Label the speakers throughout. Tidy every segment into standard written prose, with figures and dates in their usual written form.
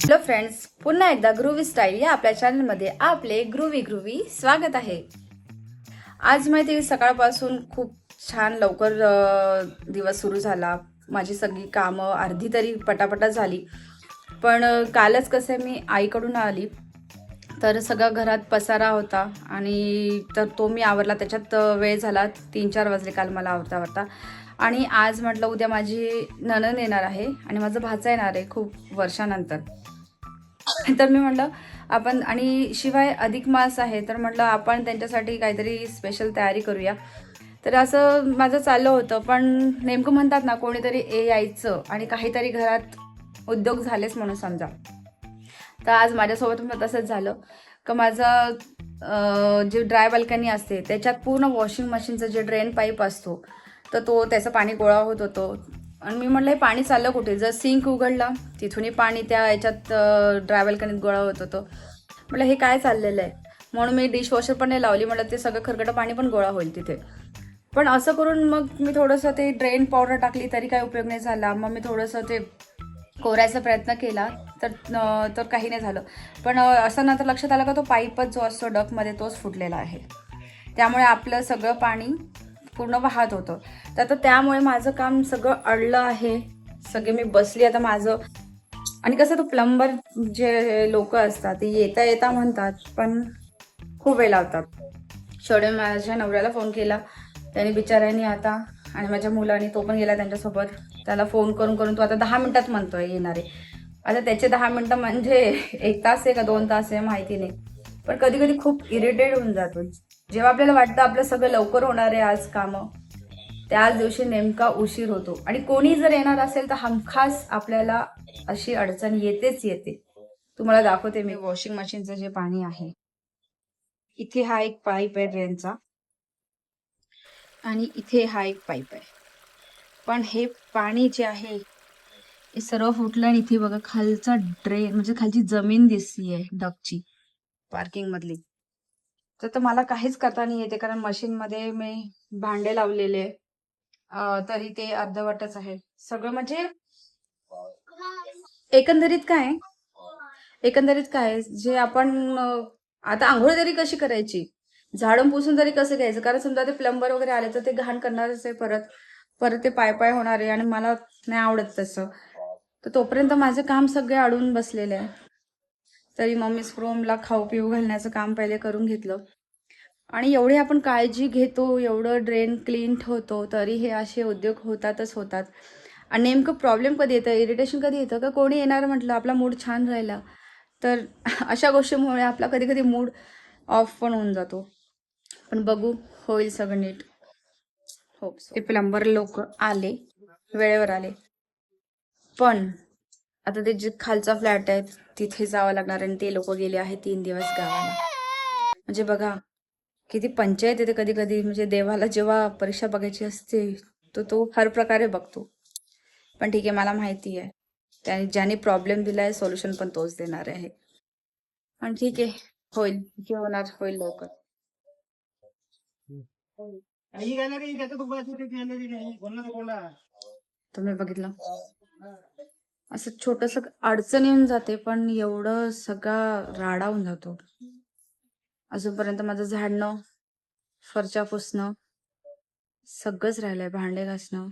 Speaker 1: Hello friends, पुन्हा एकदा ग्रुवी style या आपल्या चॅनलमध्ये आपले ग्रुवी स्वागत आहे. आज माहिती सकाळपासून खूप छान लवकर दिवस सुरू झाला. माझी सगळी कामं अर्धी तरी पटापटा झाली. पण कालच कसं मी आईकडून आली तर सगळं घरात पसारा होता आणि तर तो मी आवरला. त्याच्यात वेळ झाला, 3-4 वाजले काल मला आवरता. आणि आज म्हटलं उद्या माझी नणंद येणार आहे आणि माझं भाचा येणार आहे खूप वर्षानंतर. तर मी म्हटलं आपण, आणि शिवाय अधिक मास आहे तर म्हटलं आपण त्यांच्यासाठी काहीतरी स्पेशल तयारी करूया. तर असं माझं चाललं होतं. पण नेमकं म्हणतात ना, कोणीतरी यायचं आणि काहीतरी घरात उद्योग झालेच म्हणून समजा. तर आज माझ्यासोबत पण तसंच झालं का माझं जे ड्राय बाल्कनी असते त्याच्यात पूर्ण वॉशिंग मशीनचं जे ड्रेन पाईप असतो तर तो त्याचं पाणी गोळा होत होतो. आणि मी म्हटलं हे पाणी चाललं कुठे? जर सिंक उघडला तिथूनही पाणी त्या याच्यात ड्राय बाल्कनीत गोळा होत होतं. म्हटलं हे काय चाललेलं आहे? म्हणून मी डिशवॉशर पण नाही लावली. म्हटलं ते सगळं खरकटं पाणी पण गोळा होईल तिथे. पण असं करून मग मी थोडंसं ते ड्रेन पावडर टाकली तरी काही उपयोग नाही झाला. मग मी थोडंसं ते कोरायचा प्रयत्न केला तर काही नाही झालं. पण असं नंतर लक्षात आलं का तो पाईपच जो असतो डकमध्ये तोच फुटलेला आहे. त्यामुळे आपलं सगळं पाणी पूर्ण वाहत होतं. तर आता त्यामुळे माझं काम सगळं अडलं आहे. सगळे मी बसली आता माझं. आणि कसं तो प्लंबर जे लोक असतात ते येता येता म्हणतात पण खूप वेळ लावतात. शेवटी माझ्या नवऱ्याला फोन केला, त्याने बिचाऱ्याने आता, आणि माझ्या मुलाने तो पण गेला त्यांच्यासोबत. त्याला फोन करून तो आता 10 मिनिटात म्हणतोय येणार आहे. आता त्याचे 10 मिनिटं म्हणजे 1 तास आहे का 2 तास आहे माहिती नाही. पण कधी कधी खूप इरिटेट होऊन जातो. जेव्हा आपल्याला वाटतं आपलं सगळं लवकर होणार आहे आज कामं, त्याच दिवशी नेमका उशीर होतो. आणि कोणी जर येणार असेल तर हमखास आपल्याला अशी अडचण येतेच येते. तुम्हाला दाखवते मी वॉशिंग मशीनचं जे पाणी आहे. इथे हा एक पाईप आहे ड्रेनचा आणि इथे हा एक पाईप आहे. पण हे पाणी जे आहे हे सर्व फुटलं आणि इथे बघा खालचा ड्रेन म्हणजे खालची जमीन दिसतीये डकची, पार्किंग मधली. तर मला काहीच करता नाही येते कारण मशीन मध्ये मी भांडे लावलेले. तरी ते अर्धवटच आहे सगळं. म्हणजे एकंदरीत काय एकंदरीत काय जे आपण आता आंघोळ तरी कशी करायची, झाडून पुसून तरी कसं घ्यायचं? कारण समजा ते प्लंबर वगैरे आले तर ते घाण करणारच आहे. परत परत ते पाय होणार आहे आणि मला नाही आवडत तसं. तर तोपर्यंत माझे काम सगळे अडून बसलेले आहे. तरी मम्मी स्प्रोमला खाऊ पिऊ घालण्याचं काम पहिले करून घेतलं. आणि एवढी आपण काळजी घेतो, एवढं ड्रेन क्लीन ठेवतो, तरी हे असे उद्योग होतात. आणि नेमकं प्रॉब्लेम कधी येतं, इरिटेशन कधी येतं का कोणी येणार म्हटलं आपला मूड छान राहिला तर अशा गोष्टीमुळे आपला कधी कधी मूड ऑफ पण होऊन जातो. पण बघू, होईल सगळं नीट. Hope so. ते प्लंबर लोक आले, वेळेवर आले. पण आता ते जे खालचा फ्लॅट आहे तिथे जावं लागणार आणि ते लोक गेले आहे 3 दिवस गावाला. म्हणजे बघा किती पंचायत येते कधी कधी. म्हणजे देवाला जेव्हा परीक्षा बघायची असते तर तो हर प्रकारे बघतो. पण ठीक आहे, मला माहिती आहे त्याने ज्याने प्रॉब्लेम दिलाय सोल्युशन पण तोच देणार आहे. पण ठीक आहे, होईल जे होणार होईल लवकर. तुम्ही बघितलं असं छोटस अडचण येऊन जाते पण एवढं सगळा राडा होऊन जातो. अजूनपर्यंत माझं झाडणं, फरच्या पुसणं सगळंच राहिलंय, भांडे घासणं.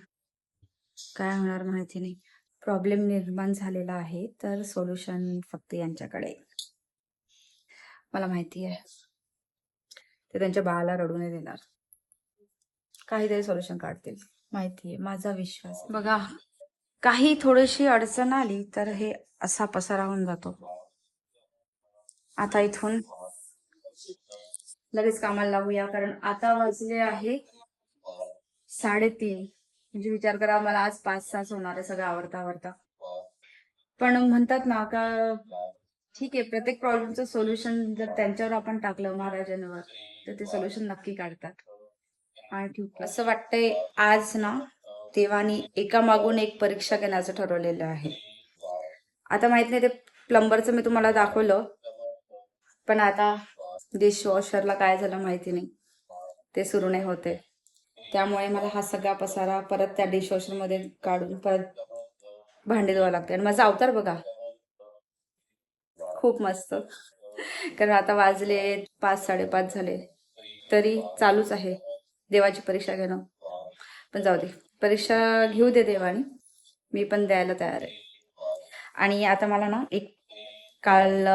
Speaker 1: काय होणार माहिती नाही. प्रॉब्लेम निर्माण झालेला आहे तर सोल्युशन फक्त यांच्याकडे. मला माहिती आहे ते त्यांच्या बाळाला रडू नाही देणार, काहीतरी सोल्युशन काढतील. माहिती आहे, माझा विश्वास. बघा काही थोडीशी अडचण आली तर हे असा पसारा होऊन जातो. आता इथून लगेच कामाला लागूया कारण आता वाजले आहे 3:30. म्हणजे विचार करा मला आज 5-6 होणार आहे सगळं आवरता. पण म्हणतात ना का ठीक आहे, प्रत्येक प्रॉब्लेमचं सोल्युशन जर त्यांच्यावर आपण टाकलं महाराजांवर तर ते सोल्युशन नक्की काढतात. आणि ठीक असं वाटतंय आज ना देवानी एका मागून एक परीक्षा घेण्याचं ठरवलेलं आहे. आता माहित नाही ते प्लंबरचं मी तुम्हाला दाखवलं, पण आता डिशवॉशरला काय झालं माहिती नाही, ते सुरू नाही होते. त्यामुळे मला हा सगळा पसारा परत त्या डिशवॉशर मध्ये काढून परत भांडे धुवा लागते. आणि माझा अवतार बघा, खूप मस्त. कारण आता वाजले 5-5:30 झाले तरी चालूच आहे देवाची परीक्षा घेणं. पण जाऊ दे, परीक्षा घेऊ दे देवाने, मी पण द्यायला तयार आहे. आणि आता मला ना एक काल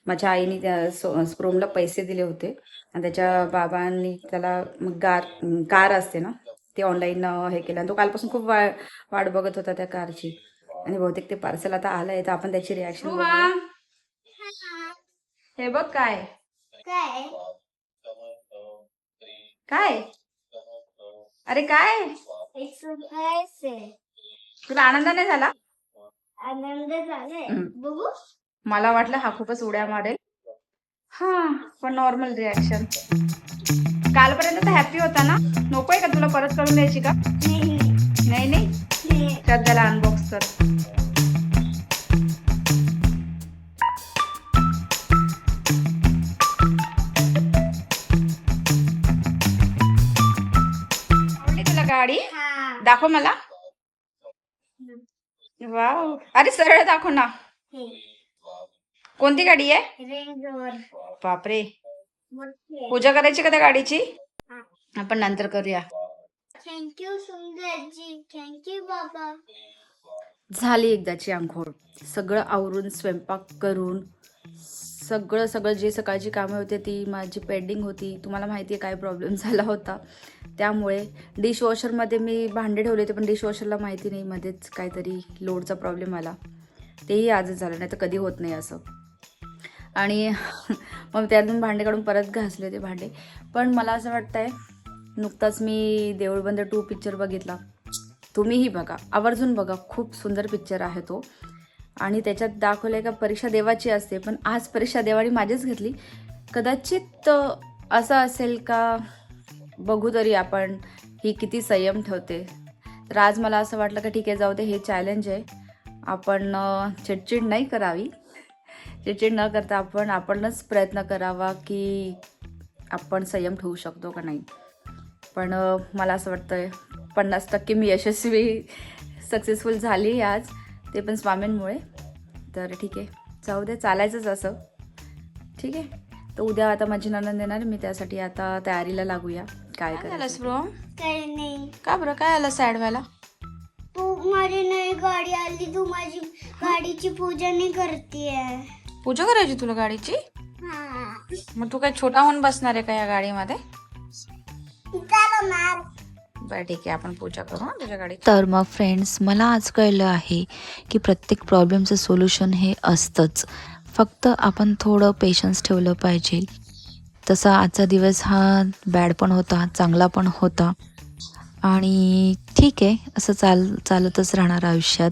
Speaker 1: माझ्या आईने त्या स्प्रोमला पैसे दिले होते आणि त्याच्या बाबांनी त्याला कार असते ना ते ऑनलाईन हे केलं आणि तो कालपासून खूप वाट बघत होता त्या कारची. आणि बहुतेक ते पार्सल आता आलंय, तर आपण त्याची रिॲक्शन बघूया. हे बघ काय
Speaker 2: काय
Speaker 1: काय अरे काय
Speaker 2: एक सरप्राईज आहे.
Speaker 1: तुला आनंद नाही झाला?
Speaker 2: आनंद झालाय. बघू.
Speaker 1: मला वाटलं हा खूपच उड्या मारेल. हा पण नॉर्मल रिॲक्शन. कालपर्यंत तर हॅपी होता ना. नकोय का तुला परत करून द्यायची का? नाही नाही. श्रद्धाला अनबॉक्स कर. आवडली तुला गाडी? दाखव मला. वाव, अरे सरळ दाखव ना. कोणती गाडी आहे?
Speaker 2: Range rover.
Speaker 1: बापरे, पूजा करायची का त्या गाडीची? आपण नंतर करूया.
Speaker 2: थँक्यू सुंदरजी. थँक्यू बाबा.
Speaker 1: झाली एकदाची आंघोळ, सगळं आवरून स्वयंपाक करून सगळं जे सकाळची कामं होते ती माझी पेंडिंग होती. तुम्हाला माहिती आहे काय प्रॉब्लेम झाला होता, त्यामुळे डिशवॉशरमध्ये मी भांडे ठेवले होते पण डिशवॉशरला माहिती नाही मध्येच काहीतरी लोडचा प्रॉब्लेम आला. तेही आजच झालं, नाही तर कधी होत नाही असं. आणि मग त्यातून भांडे काढून परत घासले ते भांडे. पण मला असं वाटतंय, नुकताच मी देऊळबंद 2 पिक्चर बघितला. तुम्हीही बघा, आवर्जून बघा, खूप सुंदर पिक्चर आहे तो. आणि त्याच्यात दाखवलं आहे का परीक्षा देवाची असते, पण आज परीक्षा देवाने माझीच घेतली. कदाचित असं असेल का, बघू तरी आपण ही किती संयम ठेवते. तर आज मला असं वाटलं का ठीक आहे, जाऊ दे, हे चॅलेंज आहे, आपण चिडचिड नाही करावी. चिडचिड न करता आपणच प्रयत्न करावा की आपण संयम ठेवू शकतो का नाही. पण मला असं वाटतं 50% मी सक्सेसफुल झाली आज, ते पण स्वामींमुळे. तर ठीक आहे, जाऊ दे, चालायचंच असं. ठीक आहे, तर उद्या आता माझी नणंद येणार, मी त्यासाठी आता तयारीला लागूया. काय करायचं ब्रो?
Speaker 2: काही नाही.
Speaker 1: का बरं, काय आलं सॅड व्हायला?
Speaker 2: तू माझी नवी गाडी आली, तू माझी गाडीची पूजा नाही करतेय.
Speaker 1: पूजा करायची तुला गाडीची? मग तू काय छोटा होऊन बसणार आहे का या गाडीमध्ये? बरं ठीक आहे, आपण पूजा करू तुझ्या गाडी.
Speaker 3: तर मग फ्रेंड्स, मला आज कळलं आहे की प्रत्येक प्रॉब्लेमचं सोल्युशन हे असतंच, फक्त आपण थोडं पेशन्स ठेवलं पाहिजे. तसा आजचा दिवस हा बॅड पण होता, चांगला पण होता. आणि ठीक आहे, असं चालतच राहणार आयुष्यात.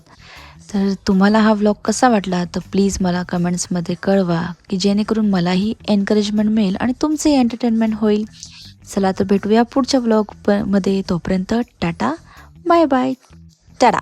Speaker 3: तर तुम्हाला हा व्लॉग कसा वाटला तर प्लीज मला कमेंट्समध्ये कळवा, की जेणेकरून मलाही एनकरेजमेंट मिळेल आणि तुमचंही एंटरटेनमेंट होईल. चला तर भेटूया पुढच्या व्लॉगमध्ये. तोपर्यंत टाटा, बाय बाय, टाटा.